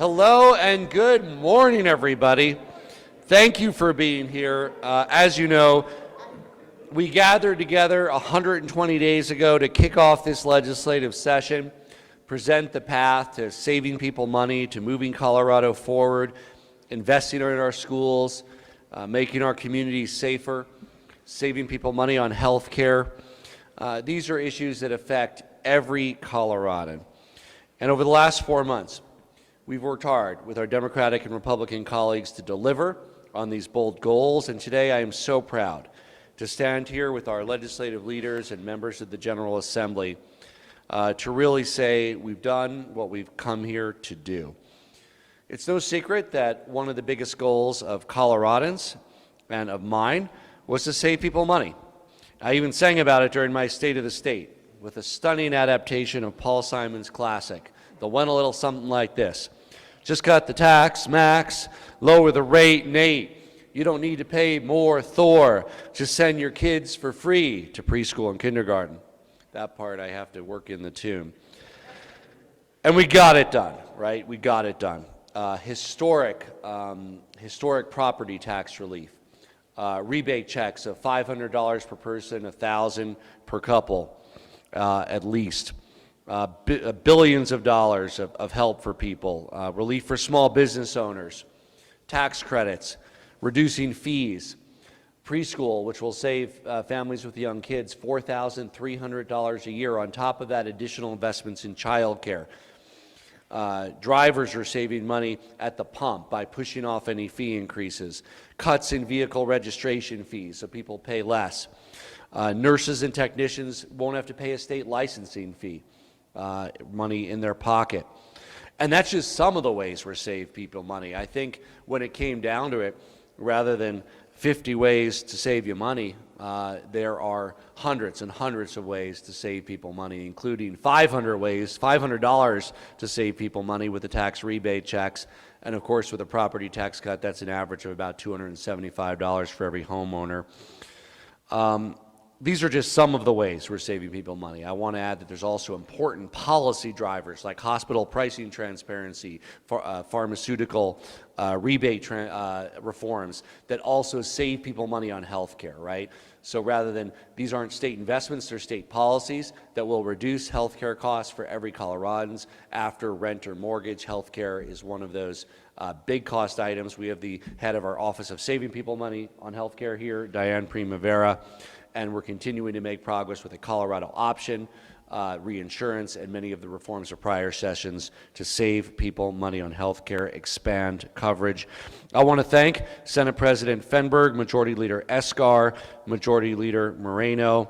Hello and good morning, everybody. Thank you for being here. As you know, we gathered together 120 days ago to kick off this legislative session, present the path to saving people money, to moving Colorado forward, investing in our schools, making our communities safer, saving people money on health care. These are issues that affect every Coloradan. And over the last 4 months, we've worked hard with our Democratic and Republican colleagues to deliver on these bold goals, and today I am so proud to stand here with our legislative leaders and members of the General Assembly to really say we've done what we've come here to do. It's no secret that one of the biggest goals of Coloradans and of mine was to save people money. I even sang about it during my State of the State with a stunning adaptation of Paul Simon's classic that went a little something like this. Just cut the tax, Max, lower the rate, Nate. You don't need to pay more, Thor. Just send your kids for free to preschool and kindergarten. That part I have to work in the tune. And we got it done, right? We got it done. Historic property tax relief. Rebate checks of $500 per person, $1,000 per couple, at least. Billions of dollars of help for people, relief for small business owners, tax credits, reducing fees, preschool, which will save families with young kids $4,300 a year. On top of that, additional investments in child care. Drivers are saving money at the pump by pushing off any fee increases, cuts in vehicle registration fees so people pay less. Nurses and technicians won't have to pay a state licensing fee. Money in their pocket. And that's just some of the ways we're saving people money. I think when it came down to it, rather than 50 ways to save you money, there are hundreds and hundreds of ways to save people money, including $500 to save people money with the tax rebate checks. And of course, with a property tax cut, that's an average of about $275 for every homeowner. These are just some of the ways we're saving people money. I want to add that there's also important policy drivers like hospital pricing transparency, pharmaceutical rebate reforms that also save people money on health care, right? So rather than, these aren't state investments, they're state policies that will reduce health care costs for every Coloradans after rent or mortgage. Health care is one of those big cost items. We have the head of our Office of Saving People Money on health care here, Diane Primavera. And we're continuing to make progress with the Colorado option, reinsurance, and many of the reforms of prior sessions to save people money on health care, expand coverage. I want to thank Senate President Fenberg, Majority Leader Escar, Majority Leader Moreno.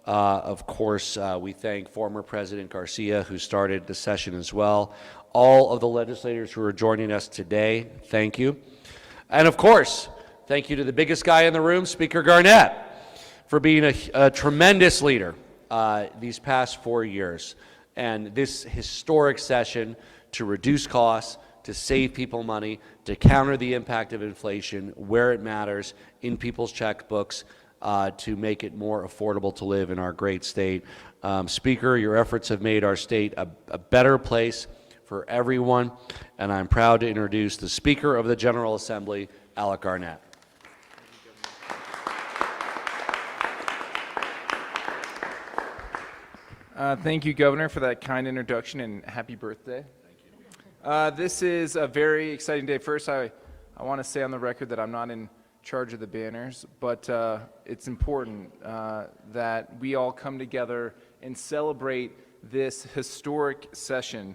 Of course, we thank former President Garcia, who started the session as well. All of the legislators who are joining us today, thank you. And of course, thank you to the biggest guy in the room, Speaker Garnett, for being a tremendous leader these past 4 years. And this historic session to reduce costs, to save people money, to counter the impact of inflation where it matters in people's checkbooks, to make it more affordable to live in our great state. Speaker, your efforts have made our state a better place for everyone, and I'm proud to introduce the Speaker of the General Assembly, Alec Garnett. Thank you, Governor, for that kind introduction, and happy birthday. Thank you. This is a very exciting day. First, I want to say on the record that I'm not in charge of the banners, but it's important that we all come together and celebrate this historic session.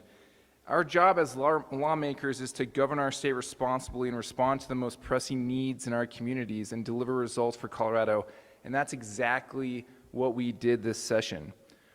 Our job as lawmakers is to govern our state responsibly and respond to the most pressing needs in our communities and deliver results for Colorado, and that's exactly what we did this session.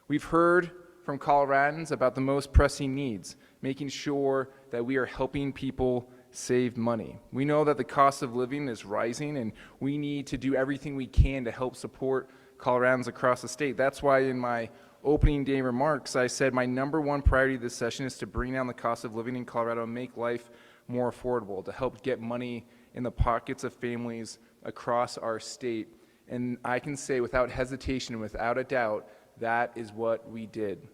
We've heard from Coloradans about the most pressing needs, making sure that we are helping people save money. We know that the cost of living is rising, and we need to do everything we can to help support Coloradans across the state. That's why in my opening day remarks, I said my #1 priority this session is to bring down the cost of living in Colorado and make life more affordable, to help get money in the pockets of families across our state. And I can say without hesitation and without a doubt, that is what we did.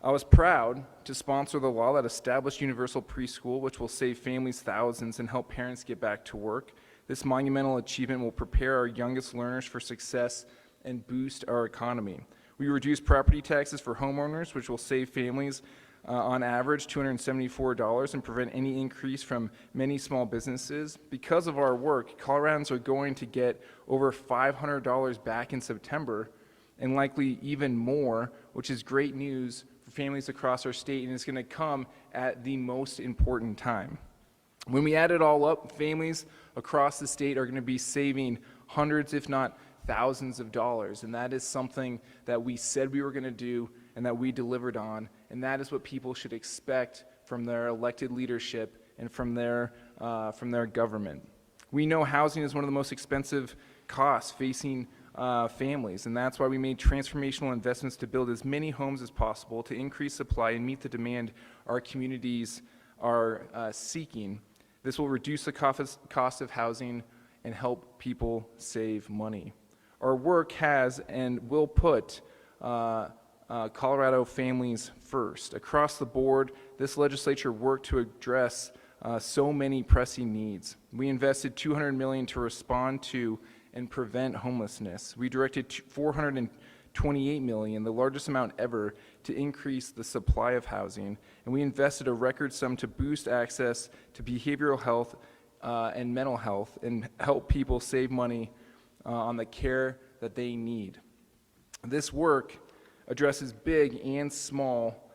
I was proud to sponsor the law that established universal preschool, which will save families thousands and help parents get back to work. This monumental achievement will prepare our youngest learners for success and boost our economy. We reduce property taxes for homeowners, which will save families on average $274 and prevent any increase from many small businesses. Because of our work, Coloradans are going to get over $500 back in September and likely even more, which is great news for families across our state, and it's going to come at the most important time. When we add it all up, families across the state are going to be saving hundreds, if not thousands of dollars, and that is something that we said we were going to do and that we delivered on, and that is what people should expect from their elected leadership and from their government. We know housing is one of the most expensive costs facing families, and that's why we made transformational investments to build as many homes as possible to increase supply and meet the demand our communities are seeking. This will reduce the cost of housing and help people save money. Our work has and will put Colorado families first. Across the board, this legislature worked to address so many pressing needs. We invested $200 million to respond to and prevent homelessness. We directed $428 million, the largest amount ever, to increase the supply of housing, and we invested a record sum to boost access to behavioral health and mental health and help people save money on the care that they need. This work addresses big and small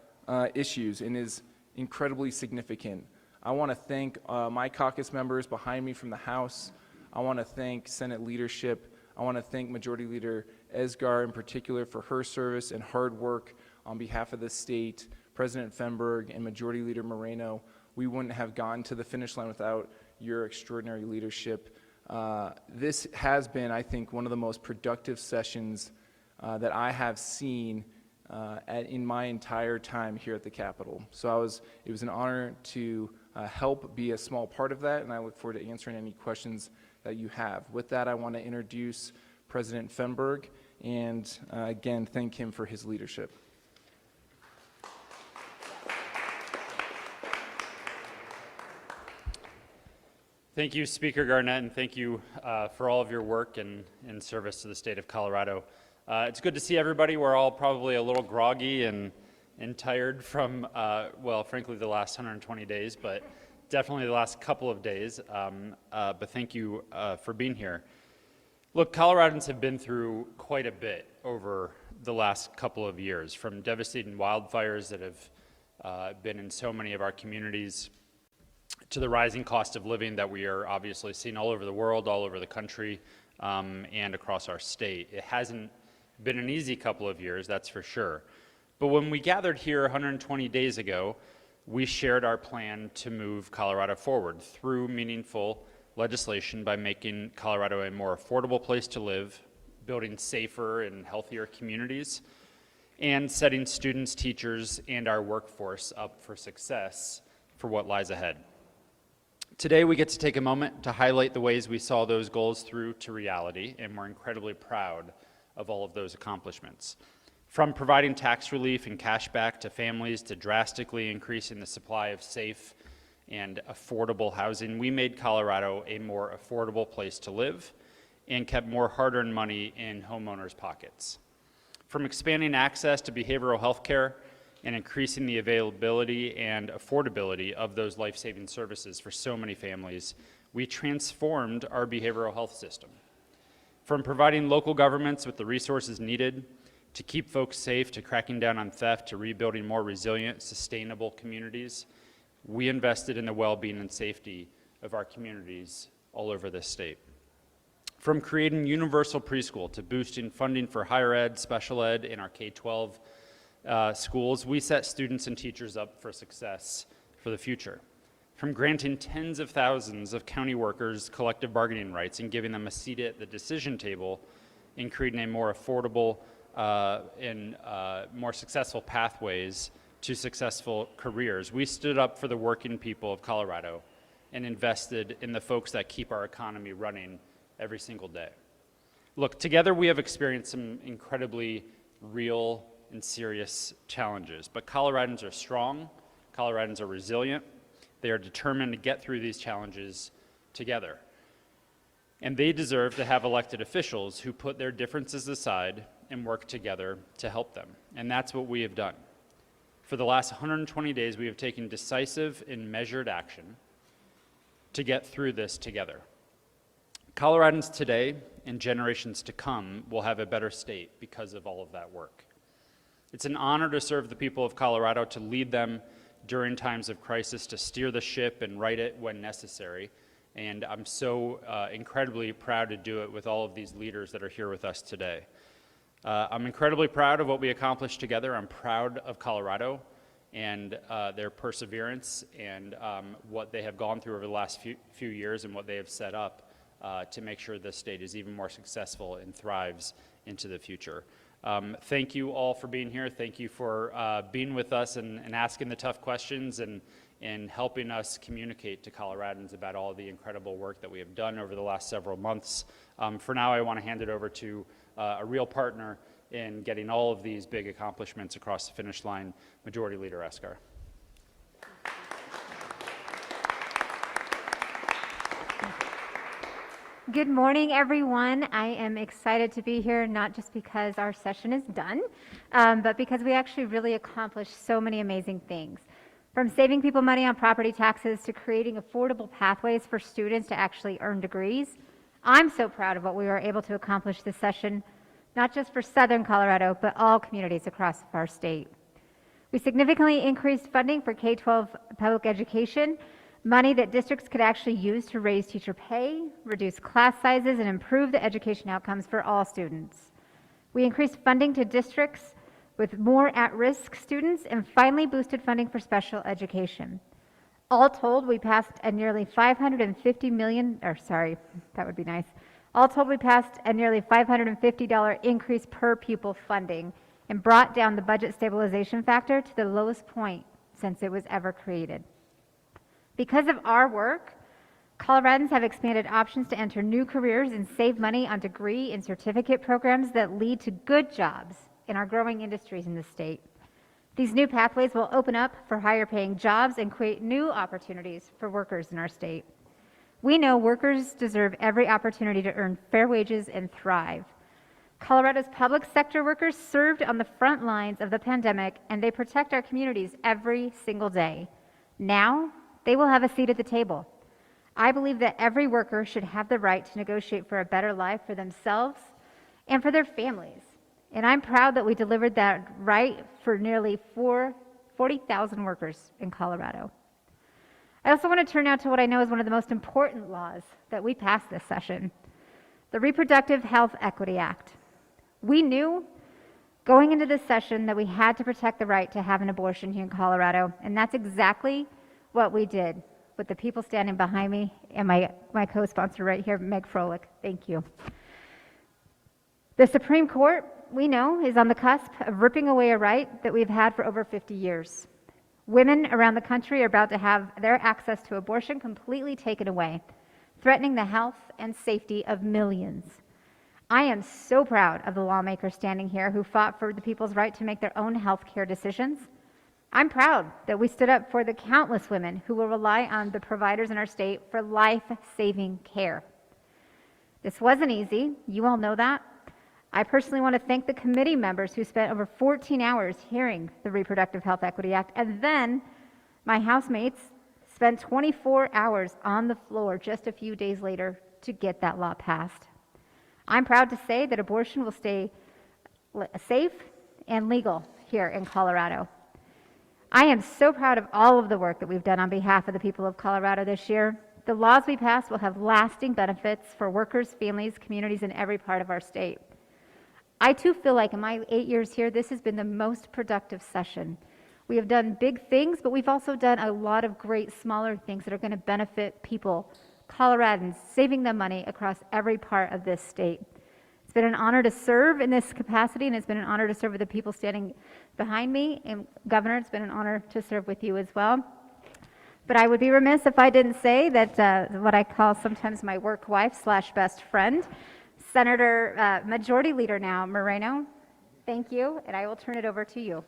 issues and is incredibly significant. I want to thank my caucus members behind me from the House. I want to thank Senate leadership. I want to thank Majority Leader Esgar in particular for her service and hard work on behalf of the state, President Fenberg and Majority Leader Moreno. We wouldn't have gotten to the finish line without your extraordinary leadership. This has been, I think, one of the most productive sessions that I have seen in my entire time here at the Capitol. So it was an honor to help be a small part of that, and I look forward to answering any questions that you have. With that, I want to introduce President Fenberg and again thank him for his leadership. Thank you, Speaker Garnett, and thank you for all of your work and service to the state of Colorado. It's good to see everybody. We're all probably a little groggy and tired from, well, frankly, the last 120 days, but definitely the last couple of days. But thank you for being here. Look, Coloradans have been through quite a bit over the last couple of years, from devastating wildfires that have been in so many of our communities to the rising cost of living that we are obviously seeing all over the world, all over the country, and across our state. It hasn't been an easy couple of years, that's for sure. But when we gathered here 120 days ago, we shared our plan to move Colorado forward through meaningful legislation by making Colorado a more affordable place to live, building safer and healthier communities, and setting students, teachers, and our workforce up for success for what lies ahead. Today, we get to take a moment to highlight the ways we saw those goals through to reality, and we're incredibly proud of all of those accomplishments. From providing tax relief and cash back to families to drastically increasing the supply of safe and affordable housing, we made Colorado a more affordable place to live and kept more hard-earned money in homeowners' pockets. From expanding access to behavioral health care and increasing the availability and affordability of those life-saving services for so many families, we transformed our behavioral health system. From providing local governments with the resources needed to keep folks safe, to cracking down on theft, to rebuilding more resilient, sustainable communities, we invested in the well-being and safety of our communities all over this state. From creating universal preschool to boosting funding for higher ed, special ed, and our K-12 schools, we set students and teachers up for success for the future. From granting tens of thousands of county workers collective bargaining rights and giving them a seat at the decision table in creating a more affordable and more successful pathways to successful careers, we stood up for the working people of Colorado and invested in the folks that keep our economy running every single day. Look, together we have experienced some incredibly real and serious challenges. But Coloradans are strong, Coloradans are resilient, they are determined to get through these challenges together. And they deserve to have elected officials who put their differences aside and work together to help them. And that's what we have done. For the last 120 days, we have taken decisive and measured action to get through this together. Coloradans today and generations to come will have a better state because of all of that work. It's an honor to serve the people of Colorado, to lead them during times of crisis, to steer the ship and right it when necessary. And I'm so incredibly proud to do it with all of these leaders that are here with us today. I'm incredibly proud of what we accomplished together. I'm proud of Colorado and their perseverance and what they have gone through over the last few years and what they have set up to make sure this state is even more successful and thrives into the future. Thank you all for being here. Thank you for being with us and asking the tough questions and helping us communicate to Coloradans about all the incredible work that we have done over the last several months. For now, I want to hand it over to a real partner in getting all of these big accomplishments across the finish line, Majority Leader Eskar. Good morning, everyone. I am excited to be here, not just because our session is done, but because we actually really accomplished so many amazing things. From saving people money on property taxes to creating affordable pathways for students to actually earn degrees. I'm so proud of what we were able to accomplish this session, not just for Southern Colorado, but all communities across our state. We significantly increased funding for K-12 public education, money that districts could actually use to raise teacher pay, reduce class sizes, and improve the education outcomes for all students. We increased funding to districts with more at-risk students and finally boosted funding for special education. All told, we passed a nearly $550 million, or sorry, that would be nice. All told, we passed a nearly $550 increase per pupil funding and brought down the budget stabilization factor to the lowest point since it was ever created. Because of our work, Coloradans have expanded options to enter new careers and save money on degree and certificate programs that lead to good jobs in our growing industries in the state. These new pathways will open up for higher paying jobs and create new opportunities for workers in our state. We know workers deserve every opportunity to earn fair wages and thrive. Colorado's public sector workers served on the front lines of the pandemic, and they protect our communities every single day. Now, they will have a seat at the table. I believe that every worker should have the right to negotiate for a better life for themselves and for their families. And I'm proud that we delivered that right for nearly 40,000 workers in Colorado. I also want to turn now to what I know is one of the most important laws that we passed this session, the Reproductive Health Equity Act. We knew going into this session that we had to protect the right to have an abortion here in Colorado, and that's exactly what we did with the people standing behind me and my co-sponsor right here, Meg Froelich. Thank you. The Supreme Court, we know, is on the cusp of ripping away a right that we've had for over 50 years. Women around the country are about to have their access to abortion completely taken away, threatening the health and safety of millions. I am so proud of the lawmakers standing here who fought for the people's right to make their own health care decisions. I'm proud that we stood up for the countless women who will rely on the providers in our state for life-saving care. This wasn't easy, you all know that. I personally want to thank the committee members who spent over 14 hours hearing the Reproductive Health Equity Act, and then my housemates spent 24 hours on the floor just a few days later to get that law passed. I'm proud to say that abortion will stay safe and legal here in Colorado. I am so proud of all of the work that we've done on behalf of the people of Colorado this year. The laws we passed will have lasting benefits for workers, families, communities in every part of our state. I too feel like in my 8 years here, this has been the most productive session. We have done big things, but we've also done a lot of great smaller things that are going to benefit people, Coloradans, saving them money across every part of this state. It's been an honor to serve in this capacity, and it's been an honor to serve with the people standing behind me. And Governor, it's been an honor to serve with you as well. But I would be remiss if I didn't say that what I call sometimes my work wife / best friend, Senator Majority Leader now, Moreno, Thank you, and I will turn it over to you.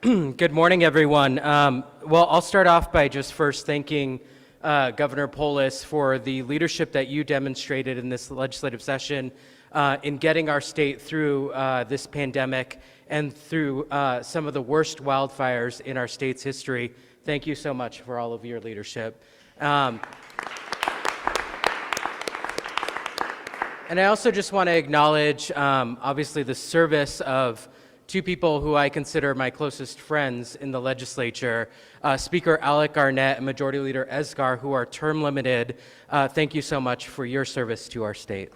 Good morning, everyone. Well, I'll start off by just first thanking Governor Polis for the leadership that you demonstrated in this legislative session in getting our state through this pandemic and through some of the worst wildfires in our state's history. Thank you so much for all of your leadership. And I also just want to acknowledge, obviously, the service of two people who I consider my closest friends in the legislature, Speaker Alec Garnett and Majority Leader Esgar, who are term limited. Thank you so much for your service to our state.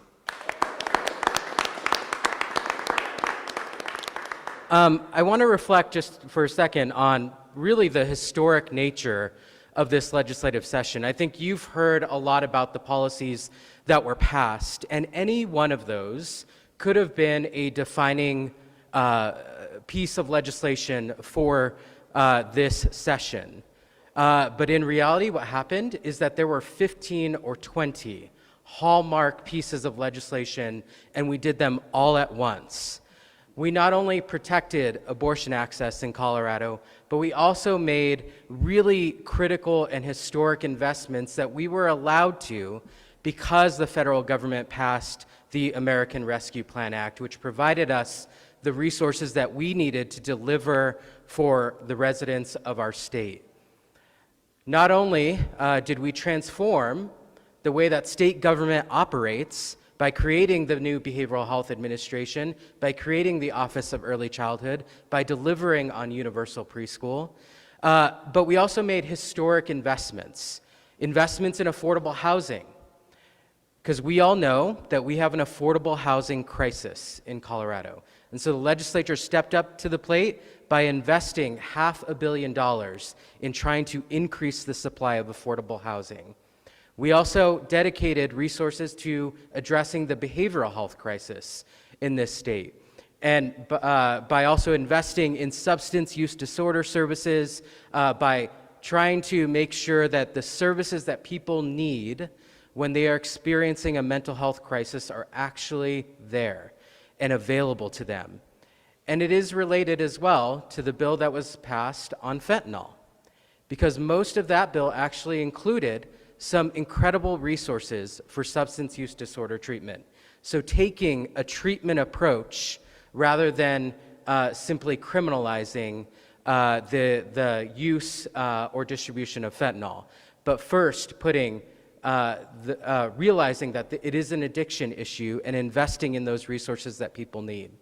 I want to reflect just for a second on really the historic nature of this legislative session. I think you've heard a lot about the policies that were passed, and any one of those could have been a defining piece of legislation for this session. But in reality, what happened is that there were 15 or 20 hallmark pieces of legislation, and we did them all at once. We not only protected abortion access in Colorado, but we also made really critical and historic investments that we were allowed to because the federal government passed the American Rescue Plan Act, which provided us the resources that we needed to deliver for the residents of our state. Not only did we transform the way that state government operates by creating the new Behavioral Health Administration, by creating the Office of Early Childhood, by delivering on universal preschool, but we also made historic investments in affordable housing, because we all know that we have an affordable housing crisis in Colorado. And so the legislature stepped up to the plate by investing $500 million in trying to increase the supply of affordable housing. We also dedicated resources to addressing the behavioral health crisis in this state, and by also investing in substance use disorder services, by trying to make sure that the services that people need when they are experiencing a mental health crisis are actually there and available to them. And it is related as well to the bill that was passed on fentanyl, because most of that bill actually included some incredible resources for substance use disorder treatment. So taking a treatment approach rather than simply criminalizing the use or distribution of fentanyl, but first putting realizing that it is an addiction issue and investing in those resources that people need.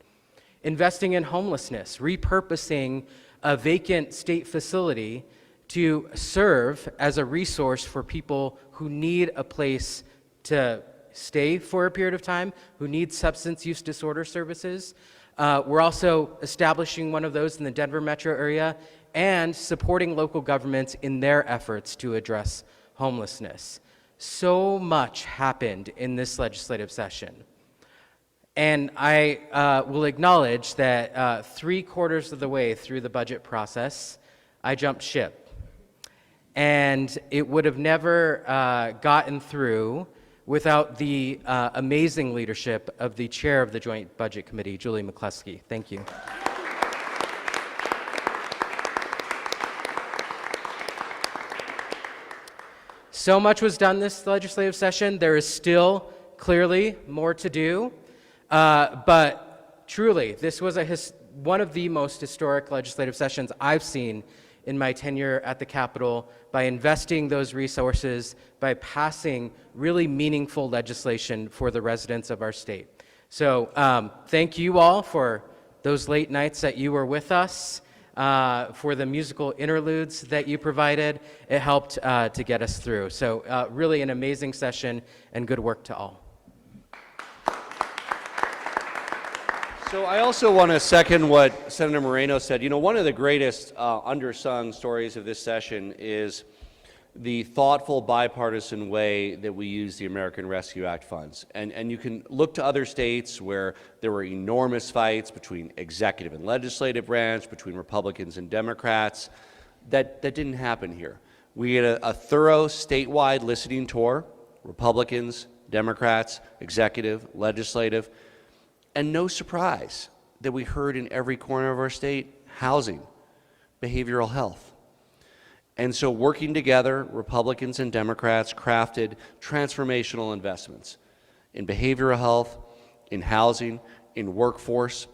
Investing in homelessness, repurposing a vacant state facility to serve as a resource for people who need a place to stay for a period of time, who need substance use disorder services. We're also establishing one of those in the Denver metro area and supporting local governments in their efforts to address homelessness. So much happened in this legislative session. And I will acknowledge that 3/4 of the way through the budget process, I jumped ship. And it would have never gotten through without the amazing leadership of the chair of the Joint Budget Committee, Julie McCluskey. Thank you. So much was done this legislative session. There is still clearly more to do. But truly, this was one of the most historic legislative sessions I've seen in my tenure at the Capitol, by investing those resources, by passing really meaningful legislation for the residents of our state. So thank you all for those late nights that you were with us, for the musical interludes that you provided. It helped to get us through. So really an amazing session, and good work to all. So I also want to second what Senator Moreno said. You know, one of the greatest undersung stories of this session is the thoughtful bipartisan way that we use the American Rescue Act funds. And you can look to other states where there were enormous fights between executive and legislative branch, between Republicans and Democrats. That didn't happen here. We had a thorough statewide listening tour Republicans, Democrats, executive, legislative, and no surprise that we heard in every corner of our state, housing, behavioral health. And so working together, Republicans and Democrats crafted transformational investments in behavioral health, in housing, in workforce,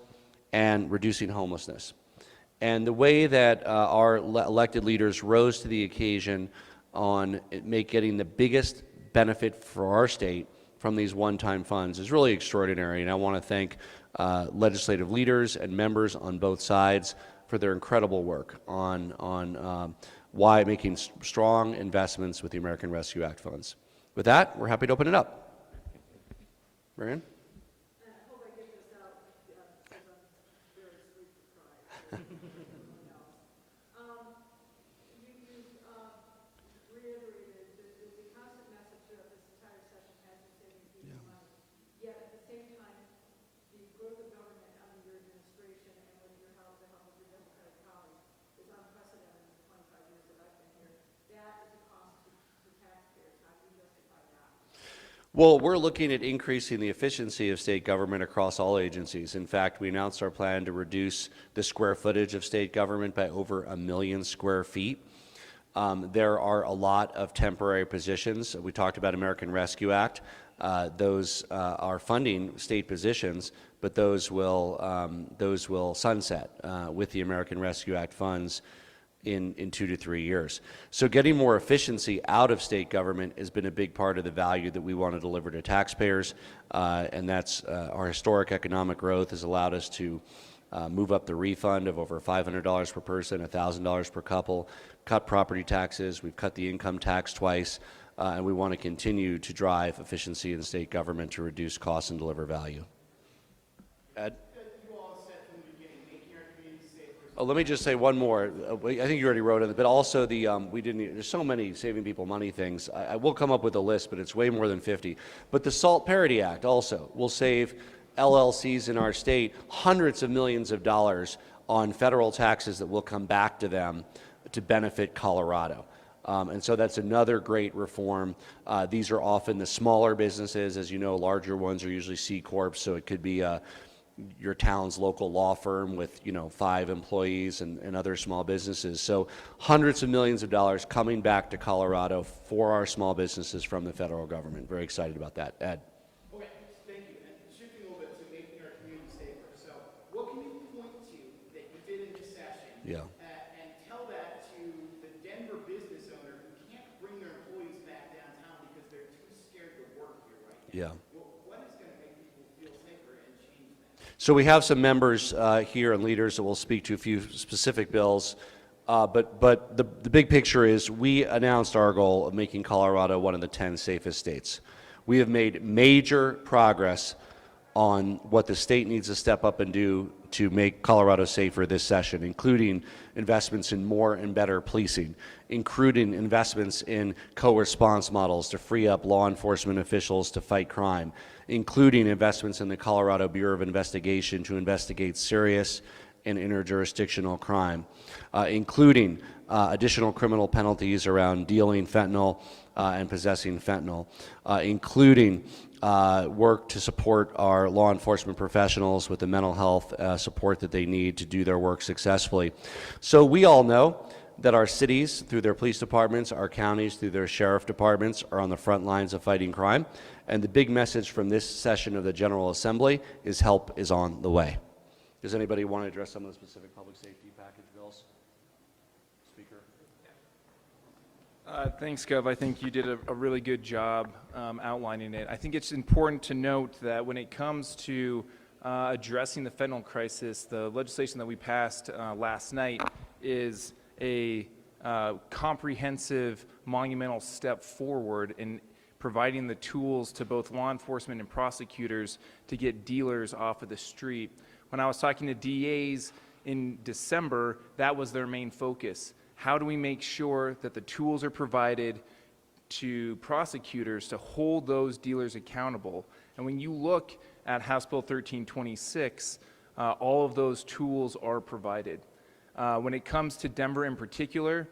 and reducing homelessness. And the way that our elected leaders rose to the occasion on getting the biggest benefit for our state from these one-time funds is really extraordinary. And I want to thank legislative leaders and members on both sides for their incredible work on why making strong investments with the American Rescue Act funds. With that, we're happy to open it up. Marianne? Well, we're looking at increasing the efficiency of state government across all agencies. In fact, we announced our plan to reduce the square footage of state government by over 1 million square feet. There are a lot of temporary positions. We talked about American Rescue Act. Those are funding state positions, but those will sunset with the American Rescue Act funds in 2 to 3 years. So getting more efficiency out of state government has been a big part of the value that we want to deliver to taxpayers, and that's our historic economic growth has allowed us to move up the refund of over $500 per person, $1,000 per couple, cut property taxes, we've cut the income tax twice, and we want to continue to drive efficiency in the state government to reduce costs and deliver value. Ed? Oh, let me just say one more. I think you already wrote it, but also there's so many saving people money things. I will come up with a list, but it's way more than 50. But the SALT Parity Act also will save LLCs in our state hundreds of millions of dollars on federal taxes that will come back to them to benefit Colorado. And so that's another great reform. These are often the smaller businesses. As you know, larger ones are usually C Corps, so it could be your town's local law firm with 5 employees and other small businesses. So hundreds of millions of dollars coming back to Colorado for our small businesses from the federal government. Very excited about that. Ed? Okay, thank you. And shifting a little bit to making our community safer. So what can you point to that you did in this session and tell that to the Denver business owner who can't bring their employees back downtown because they're too scared to work here right now? Yeah. What is going to make people feel safer and change that? So we have some members here and leaders that will speak to a few specific bills, but the big picture is we announced our goal of making Colorado one of the 10 safest states. We have made major progress on what the state needs to step up and do to make Colorado safer this session, including investments in more and better policing, including investments in co-response models to free up law enforcement officials to fight crime, including investments in the Colorado Bureau of Investigation to investigate serious and interjurisdictional crime, including additional criminal penalties around dealing fentanyl and possessing fentanyl, including work to support our law enforcement professionals with the mental health support that they need to do their work successfully. So we all know that our cities, through their police departments, our counties, through their sheriff departments, are on the front lines of fighting crime. And the big message from this session of the General Assembly is help is on the way. Does anybody want to address some of the specific public safety package bills? Speaker? Thanks, Gov. I think you did a really good job outlining it. I think it's important to note that when it comes to addressing the fentanyl crisis, the legislation that we passed last night is a comprehensive, monumental step forward in providing the tools to both law enforcement and prosecutors to get dealers off of the street. When I was talking to DAs in December, that was their main focus. How do we make sure that the tools are provided to prosecutors to hold those dealers accountable? And when you look at House Bill 1326, all of those tools are provided. When it comes to Denver in particular,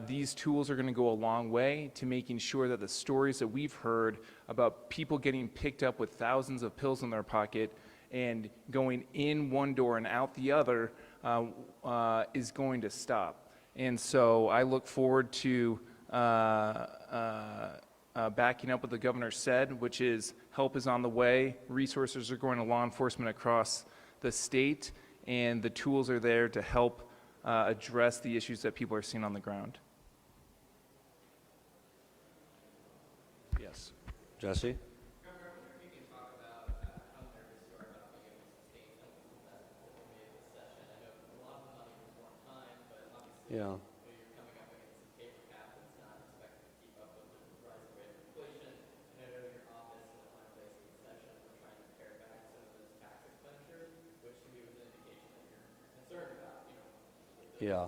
these tools are going to go a long way to making sure that the stories that we've heard about people getting picked up with thousands of pills in their pocket and going in one door and out the other is going to stop. And so I look forward to backing up what the governor said, which is help is on the way, resources are going to law enforcement across the state, and the tools are there to help address the issues that people are seeing on the ground. Yes. Jesse? Yeah. Yeah.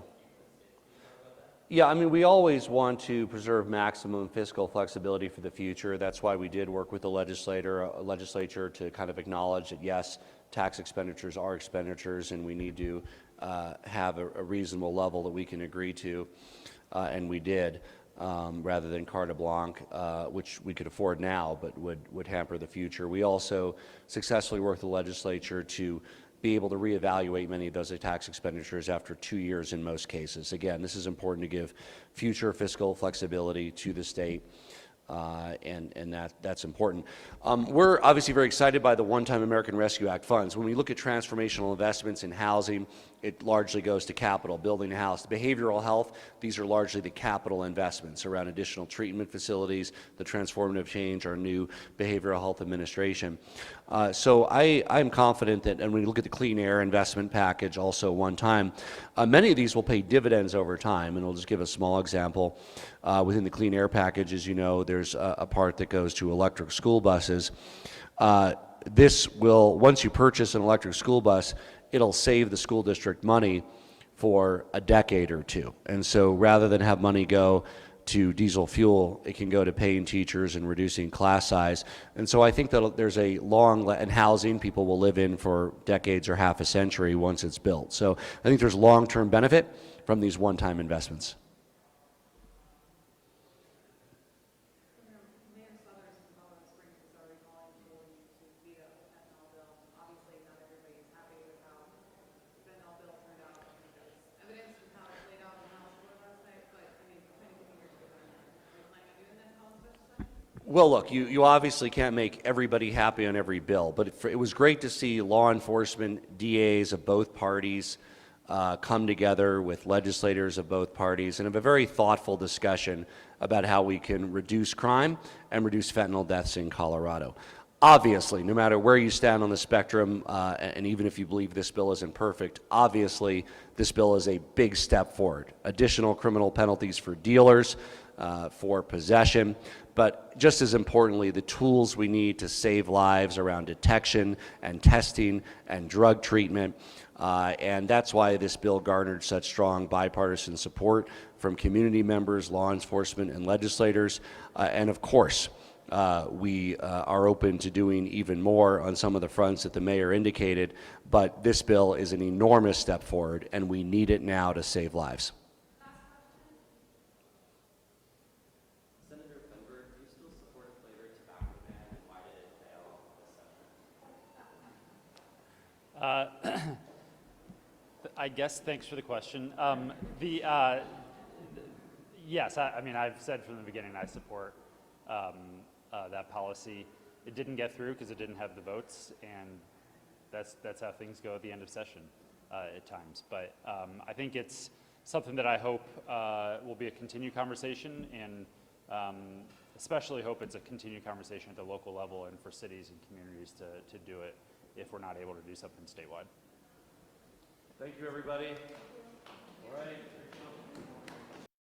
Yeah, I mean, we always want to preserve maximum fiscal flexibility for the future. That's why we did work with the legislature to kind of acknowledge that, yes, tax expenditures are expenditures, and we need to have a reasonable level that we can agree to, and we did, rather than carte blanche, which we could afford now, but would hamper the future. We also successfully worked with the legislature to be able to reevaluate many of those tax expenditures after 2 years in most cases. Again, this is important to give future fiscal flexibility to the state, and that's important. We're obviously very excited by the one-time American Rescue Act funds. When we look at transformational investments in housing, it largely goes to capital, building a house. Behavioral health, these are largely the capital investments around additional treatment facilities, the transformative change, our new behavioral health administration. So I'm confident that, and when we look at the clean air investment package, also one time, many of these will pay dividends over time, and I'll just give a small example. Within the clean air package, as you know, there's a part that goes to electric school buses. This will, once you purchase an electric school bus, it'll save the school district money for a decade or two. And so rather than have money go to diesel fuel, it can go to paying teachers and reducing class size. And so I think that there's a long, and housing people will live in for decades or half a century once it's built. So I think there's long-term benefit from these one-time investments. Well, look, you obviously can't make everybody happy on every bill, but it was great to see law enforcement, DAs of both parties come together with legislators of both parties and have a very thoughtful discussion about how we can reduce crime and reduce fentanyl deaths in Colorado. Obviously, no matter where you stand on the spectrum, and even if you believe this bill isn't perfect, obviously this bill is a big step forward. Additional criminal penalties for dealers, for possession, but just as importantly, the tools we need to save lives around detection and testing and drug treatment. And that's why this bill garnered such strong bipartisan support from community members, law enforcement, and legislators. And of course, we are open to doing even more on some of the fronts that the mayor indicated, but this bill is an enormous step forward, and we need it now to save lives. Senator Penberg, do you still support a flavored tobacco ban, and why did it fail this session? I guess, thanks for the question. Yes, I mean, I've said from the beginning I support that policy. It didn't get through because it didn't have the votes, and that's how things go at the end of session at times. But I think it's something that I hope will be a continued conversation, and especially hope it's a continued conversation at the local level and for cities and communities to do it if we're not able to do something statewide. Thank you, everybody. All right.